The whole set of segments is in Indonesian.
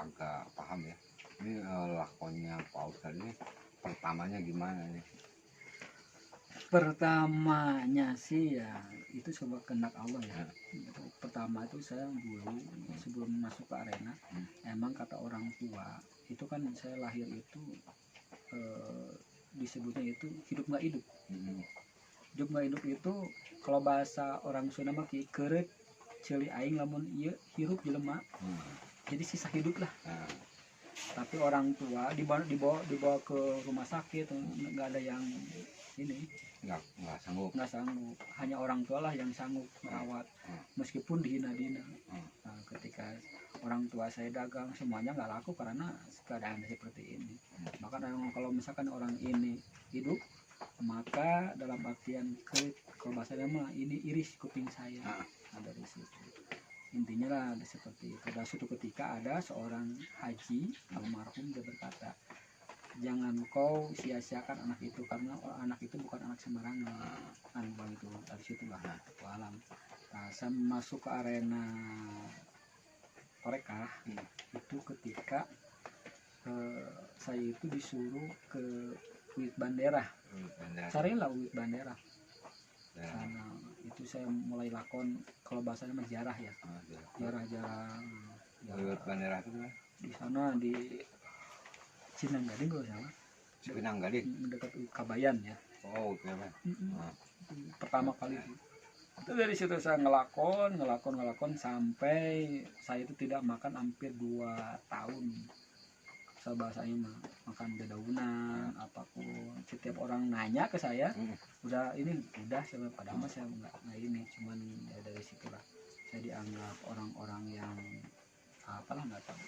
agak paham ya. Ini lakonnya Pak Ustadz ini pertamanya gimana nih? Pertamanya sih ya itu sebuah kehendak Allah ya. Pertama itu saya dulu sebelum masuk ke arena, emang kata orang tua itu kan saya lahir itu disebutnya itu hidup nggak hidup. Hidup nggak hidup itu kalau bahasa orang Sunda mah kerek celi aing lamun ieu hirup jelema. Jadi sisa hidup lah. Tapi orang tua dibawa ke rumah sakit, nggak ada yang ini, nggak sanggup, hanya orang tua lah yang sanggup merawat meskipun dihina-hina. Nah, ketika orang tua saya dagang semuanya nggak laku karena keadaan seperti ini. Maka kalau misalkan orang ini hidup, maka dalam artian kalau bahasanya mah ini iris kuping saya. Nah, dari situ intinya lah seperti itu. Dan suatu ketika ada seorang haji almarhum, dia berkata, jangan kau sia-siakan anak itu karena anak itu bukan anak sembarangan. Begitu. Dari situlah alam. Nah, saya masuk ke arena Torekah itu ketika saya itu disuruh ke Wit Bandera. Carilah Wit Bandera. Sana itu saya mulai lakon, kalau bahasanya mah jarah ya. Jarah. Wit Bandera itu di sana di Cinang Gading kalau salah. Cinang Gading dekat Kabayan ya. Oh, Kabayan. Pertama kali itu dari situ saya ngelakon sampai saya itu tidak makan hampir 2 tahun. Saya bahasanya mah makan dedaunan apapun. Setiap orang nanya ke saya, udah saya padahal saya nggak ini, cuman ya dari situlah saya dianggap orang-orang yang apalah nggak tahu.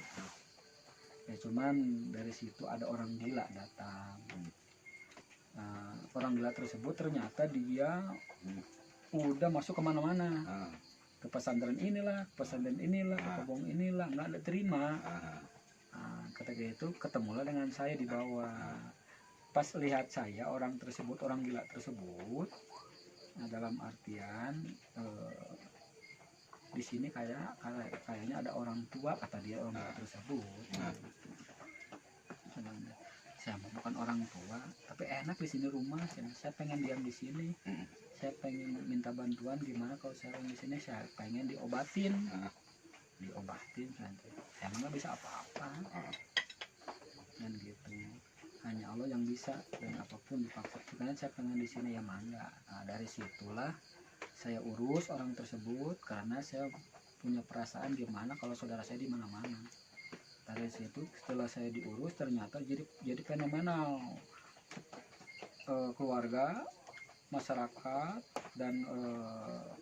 Ya cuman dari situ ada orang gila datang. Nah, orang gila tersebut ternyata dia udah masuk kemana-mana, ke pesantren inilah, ke kebong inilah, nggak ada terima. Nah, ketika itu ketemulah dengan saya di bawah. Pas lihat saya orang gila tersebut, nah dalam artian di sini kayaknya ada orang tua, kata dia orang tua tersebut. Saya bukan orang tua, tapi enak di sini rumah. Saya pengen diam di sini. Saya pengen minta bantuan gimana kalau saya di sini. Saya pengen diobatin nanti. Saya nggak bisa apa-apa. Dan gitu. Hanya Allah yang bisa, dan apapun dipaksa. Karena saya pengen di sini ya mangga. Nah, dari situlah saya urus orang tersebut karena saya punya perasaan gimana kalau saudara saya di mana-mana. Dari situ setelah saya diurus ternyata jadi fenomenal. Keluarga, masyarakat dan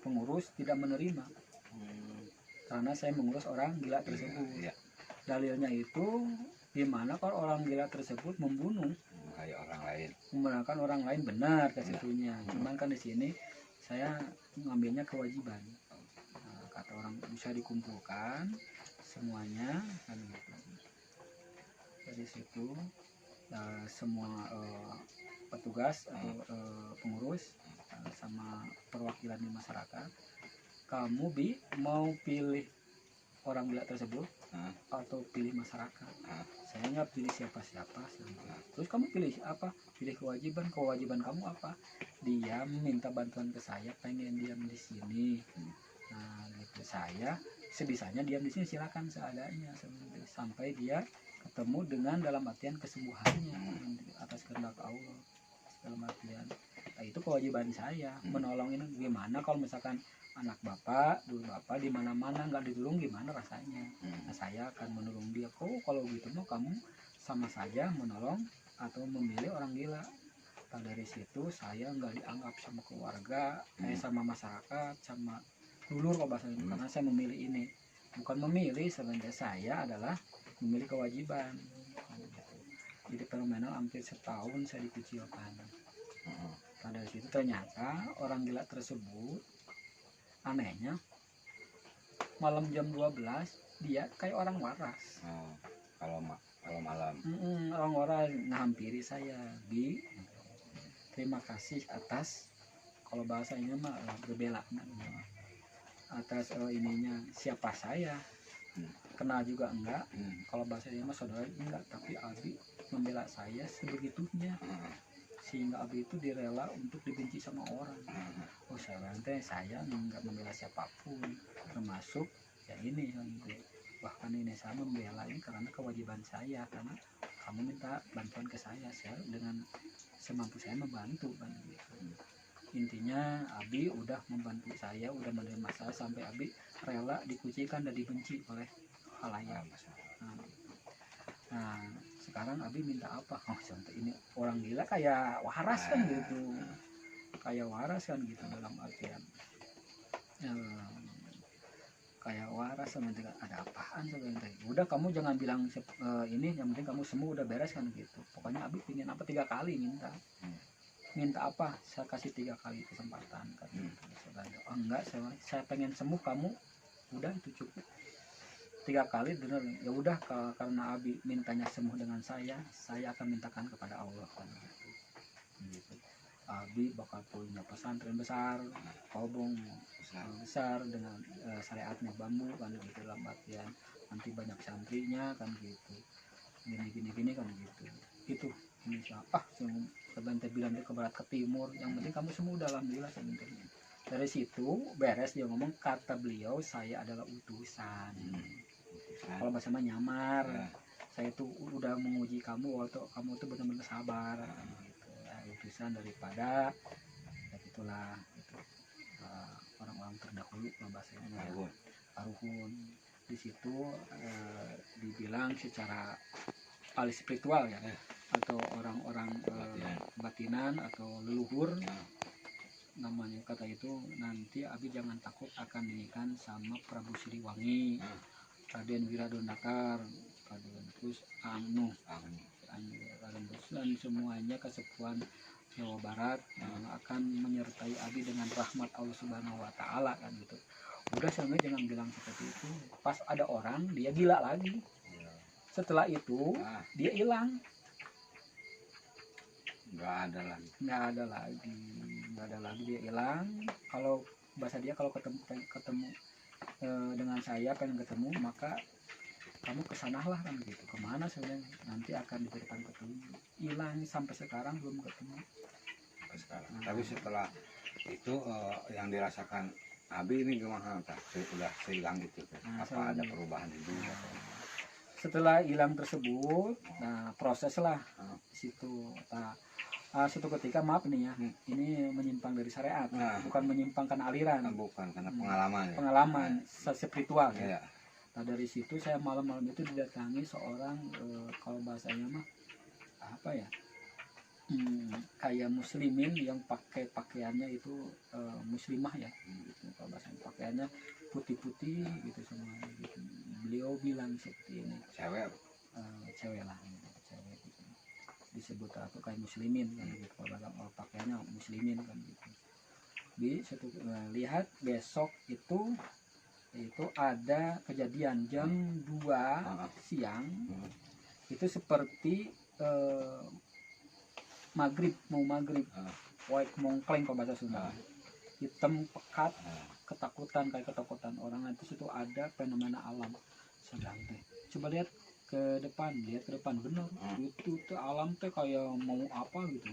pengurus tidak menerima karena saya mengurus orang gila tersebut. Dalilnya itu gimana kalau orang gila tersebut membunuh membunuhkan orang lain, benar ke situnya. Cuman kan di sini saya mengambilnya kewajiban. Nah, kata orang bisa dikumpulkan semuanya kan gitu. Dari situ semua petugas atau pengurus sama perwakilan di masyarakat, kamu mau pilih orang gila tersebut atau pilih masyarakat? Saya nggak pilih siapa-siapa. Terus kamu pilih apa? Pilih kewajiban kamu apa? Dia minta bantuan ke saya, pengen diam di sini. Nah gitu, saya sebisanya diam di sini, silakan seadanya sampai dia ketemu dengan dalam artian kesembuhannya atas kehendak Allah. Dalam artian itu kewajiban saya menolong. Ini gimana kalau misalkan anak bapak di mana-mana nggak ditolong, gimana rasanya? Nah, saya akan menolong dia. Kalau gitu mah kamu sama saja menolong atau memilih orang gila. Nah, dari situ saya nggak dianggap sama keluarga, sama masyarakat, sama dulur kalau bahasanya. Karena saya memilih ini, bukan memilih, sebenarnya saya adalah memilih kewajiban. Jadi fenomenal, hampir setahun saya dikucilkan. Pada situ ternyata orang gila tersebut, anehnya malam jam 12 dia kayak orang waras. Kalau malam orang waras ngahampiri saya, terima kasih atas, kalau bahasanya mah berbela atas ininya siapa saya. kenal juga enggak. Hmm. Kalau bahasa ini mah saudara enggak, tapi Abi membela saya sebegitunya, sehingga Abi itu direla untuk dibenci sama orang. Oh saya nggak membela siapapun, termasuk ya ini kan gitu. Bahkan ini saya membela ini karena kewajiban saya, karena kamu minta bantuan ke saya dengan semampu saya membantu kan gitu. Intinya Abi udah membantu saya, udah menerima saya sampai Abi rela dikucilkan dan dibenci oleh halayak. Nah sekarang Abi minta apa? Oh contoh ini orang gila kayak waras kan gitu, kayak waras kan gitu, dalam artian kayak waras sama dengan ada apaan sebenarnya. Udah kamu jangan bilang ini, yang penting kamu semua udah beres kan gitu. Pokoknya Abi pingin apa 3 kali minta apa saya kasih 3 kali kesempatan kan gitu. Oh enggak, saya pengen sembuh, kamu udah itu cukup 3 kali bener. Ya udah karena Abi mintanya sembuh dengan saya akan mintakan kepada Allah kan gitu. Abi bakal punya pesantren besar, kobong besar dengan syariatnya bambu kan gitu, dalam artian nanti banyak santrinya kan gitu, gini kan gitu. Itu insya sebentar bilang dia ke barat ke timur, yang penting kamu semua udah alhamdulillah sebenarnya. Dari situ beres dia ngomong, kata beliau saya adalah utusan. Kalau bahasa nyamar, saya tuh udah menguji kamu waktu kamu tuh benar-benar sabar gitu. Ya, utusan daripada ya gitulah gitu. Orang-orang terdahulu bahasanya ya, aruhun. Di situ dibilang secara ahli spiritual ya, atau orang-orang batinan atau leluhur, namanya kata itu, nanti Abi jangan takut akan dinikahan sama Prabu Siliwangi, Raden Wiradonakar, terus Raden dan semuanya kesepuan Jawa Barat akan menyertai Abi dengan rahmat Allah Subhanahu Wa Taala kan gitu. Udah sebenarnya jangan bilang seperti itu. Pas ada orang dia gila lagi. Setelah itu dia hilang. Nggak ada lagi dia hilang. Kalau bahasa dia kalau ketemu dengan saya pengen ketemu, maka kamu kesanalah kan gitu. Kemana sebenarnya nanti akan diberikan petunjuk. Hilang sampai sekarang belum ketemu. Tapi setelah itu yang dirasakan Abi ini gimana? Sudah hilang gitu. Apa ada perubahan itu? Setelah hilang tersebut, nah proseslah situ. Suatu ketika maaf nih ya, ini menyimpang dari syariat, bukan menyimpangkan aliran, bukan karena pengalaman spiritual ya. Nah dari situ saya malam-malam itu didatangi seorang kalau bahasanya mah apa ya, kayak muslimin yang pakai pakaiannya itu muslimah ya gitu. Kalau bahasanya pakaiannya putih-putih gitu semuanya gitu. Beliau bilang seperti ini, cewek lah gitu. Cewek gitu disebut apa kayak muslimin kan gitu. Kalau pakaiannya muslimin kan gitu. Lihat besok itu ada kejadian jam 2 siang itu seperti maghrib white mongkleng kalau bahasa Sunda, hitam pekat, ketakutan kayak ketakutan orang. Itu ada fenomena alam. Sedang teh coba lihat ke depan bener itu tuh alam teh kayak mau apa gitu.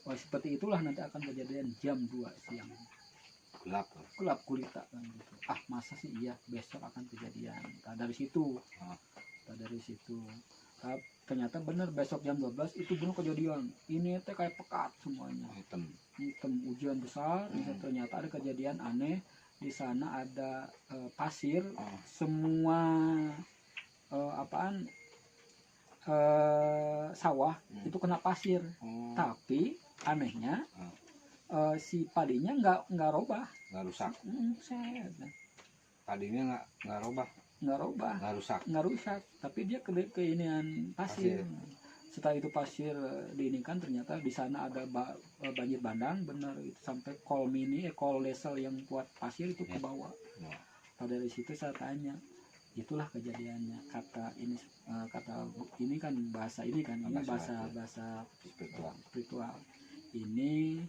Wah seperti itulah nanti akan kejadian jam 2 siang, gelap gulita kan gitu. Masa sih, iya besok akan kejadian. Dari situ ternyata bener besok jam 12 itu bener kejadian. Ini teh kayak pekat semuanya, hitam hujan besar. Ternyata ada kejadian aneh di sana, ada pasir semua sawah itu kena pasir. Tapi anehnya si padinya nggak robah, nggak rusak. Padinya nggak rusak, tapi dia keinian pasir. Setelah itu pasir diinikan, ternyata di sana ada banjir bandang benar itu, sampai kol lesel yang buat pasir itu ke bawah. Dari situ saya tanya, itulah kejadiannya. Kata ini kan bahasa ini kan, ini bahasa spiritual. Ini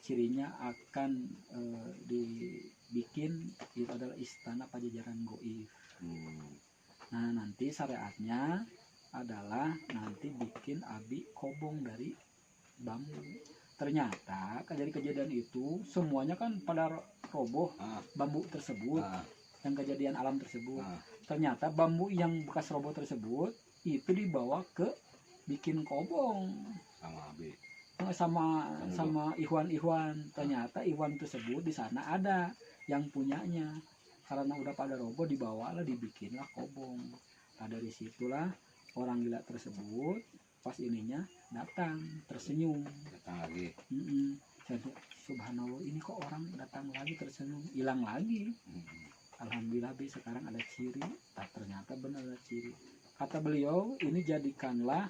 cirinya akan dibikin itu adalah istana Pajajaran Goib. Nah nanti syariatnya adalah nanti bikin abi kobong dari bambu. Ternyata kejadian itu semuanya kan pada roboh bambu tersebut, yang kejadian alam tersebut. Ternyata bambu yang bekas roboh tersebut itu dibawa ke bikin kobong sama abi, sama Ikhwan. Ternyata Ikhwan tersebut di sana ada yang punyanya. Karena udah pada roboh dibawalah dibikinlah kobong. Nah dari situlah orang gila tersebut pas ininya datang tersenyum. datang lagi. Subhanallah, ini kok orang datang lagi tersenyum, hilang lagi. Alhamdulillah sekarang ada ciri. Ternyata benar ada ciri. Kata beliau, ini jadikanlah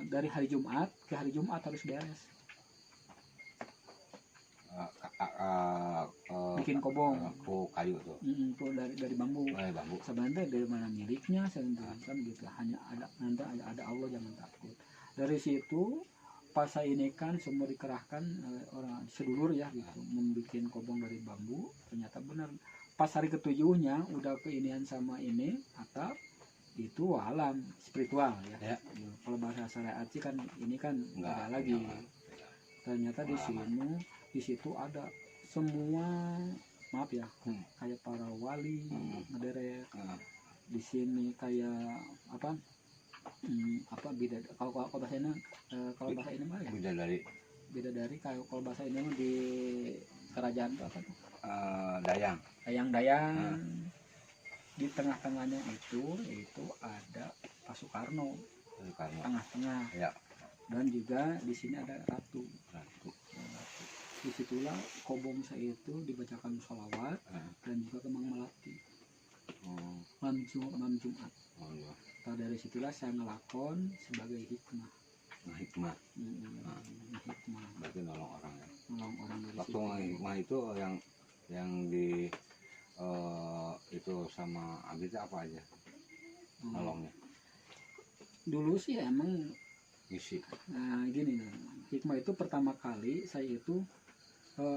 dari hari Jumat ke hari Jumat harus beres. Bikin kobong. Kayu tuh. Dari bambu. Bambu. Sebenarnya dari mana miliknya sebenarnya kan gitu. Hanya ada nanti ada Allah, jangan takut. Dari situ pas saya ini kan semua dikerahkan orang sedulur ya gitu, membuat kobong dari bambu. Ternyata benar. Pas hari ketujuhnya udah keinian sama ini atap itu alam spiritual ya. Kalau bahasa syariat sih kan ini kan nggak ada lagi. Ternyata di situ ada semua, maaf ya, kayak para wali ngederet. Di sini kayak apa beda kalau bahasa ini mah ya bidadari kalau bahasa ini mah di kerajaan itu apa tuh, dayang. Di tengah-tengahnya itu ada Pak Soekarno. Tengah-tengah ya. Dan juga di sini ada ratu. Disitulah kobong saya itu dibacakan sholawat dan juga kembang melati malam Jumat. Nah, dari situlah saya ngelakon sebagai hikmah. Hikmah. Hikmah. Berarti nolong orang ya. Nolong orang dari waktu situ. hikmah itu yang di itu sama abi itu apa aja nolongnya? Dulu sih emang Isi. Nah gini, hikmah itu pertama kali saya itu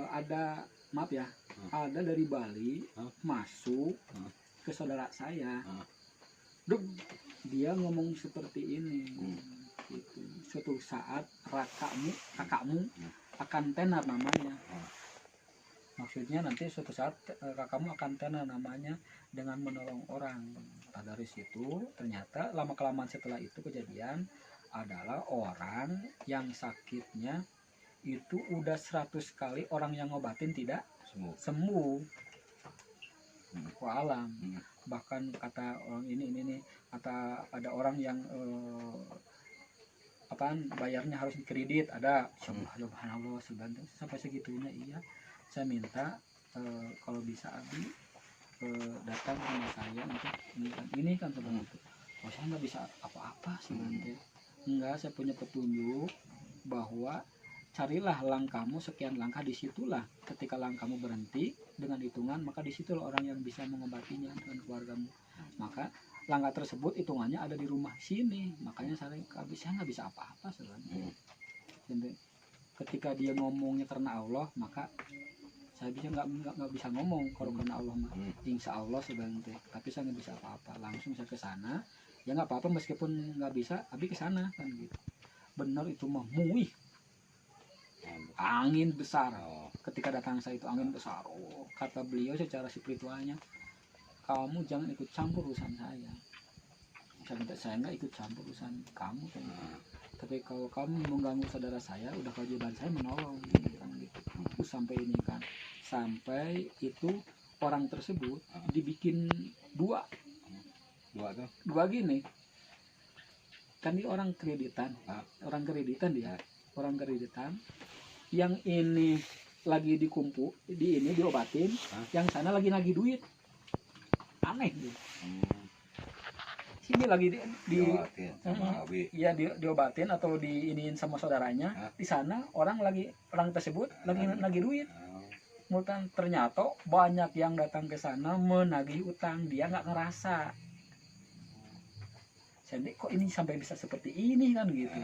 ada, maaf ya, ada dari Bali masuk ke saudara saya. Dia ngomong seperti ini, gitu. Suatu saat kakakmu akan tenar namanya. Maksudnya nanti suatu saat kakakmu akan tenar namanya dengan menolong orang. Nah, dari situ ternyata lama kelamaan setelah itu kejadian adalah orang yang sakitnya itu udah 100 kali orang yang ngobatin tidak sembuh. Alam. Bahkan kata orang ini kata ada orang yang bayarnya harus kredit ada. Subhanallah sampai segitunya. Iya, saya minta kalau bisa abi datang ke rumah saya untuk ini kan sebenarnya itu. Saya nggak bisa apa-apa sih nanti. Enggak, saya punya petunjuk bahwa carilah langkahmu sekian langkah, disitulah ketika langkahmu berhenti dengan hitungan, maka disitulah orang yang bisa mengobatinya dengan keluargamu. Maka langkah tersebut hitungannya ada di rumah sini. Makanya saya nggak bisa apa-apa sebenarnya. Ketika dia ngomongnya karena Allah, maka saya bisa nggak bisa ngomong kalau karena Allah mah. Insya Allah sebenarnya, tapi saya nggak bisa apa-apa. Langsung saya ke sana. Ya nggak apa-apa meskipun nggak bisa, abi ke sana kan gitu. Benar itu mah muih. Angin besar. Ketika datang saya itu angin besar. Kata beliau secara spiritualnya, kamu jangan ikut campur urusan saya. Saya nggak ikut campur urusan kamu kan. Tapi kalau kamu mengganggu saudara saya, udah kewajiban saya menolong kan gitu. Sampai ini kan, sampai itu orang tersebut dibikin dua gini. Kan dia orang kreditan dia. Orang kreditan yang ini lagi dikumpul diobatin, yang sana lagi nagih duit. Aneh gitu. Sini lagi diobatin atau diiniin sama saudaranya. Di sana orang tersebut lagi nagih duit. Ternyata banyak yang datang ke sana menagih utang, dia nggak ngerasa. Saya kok ini sampai bisa seperti ini kan gitu.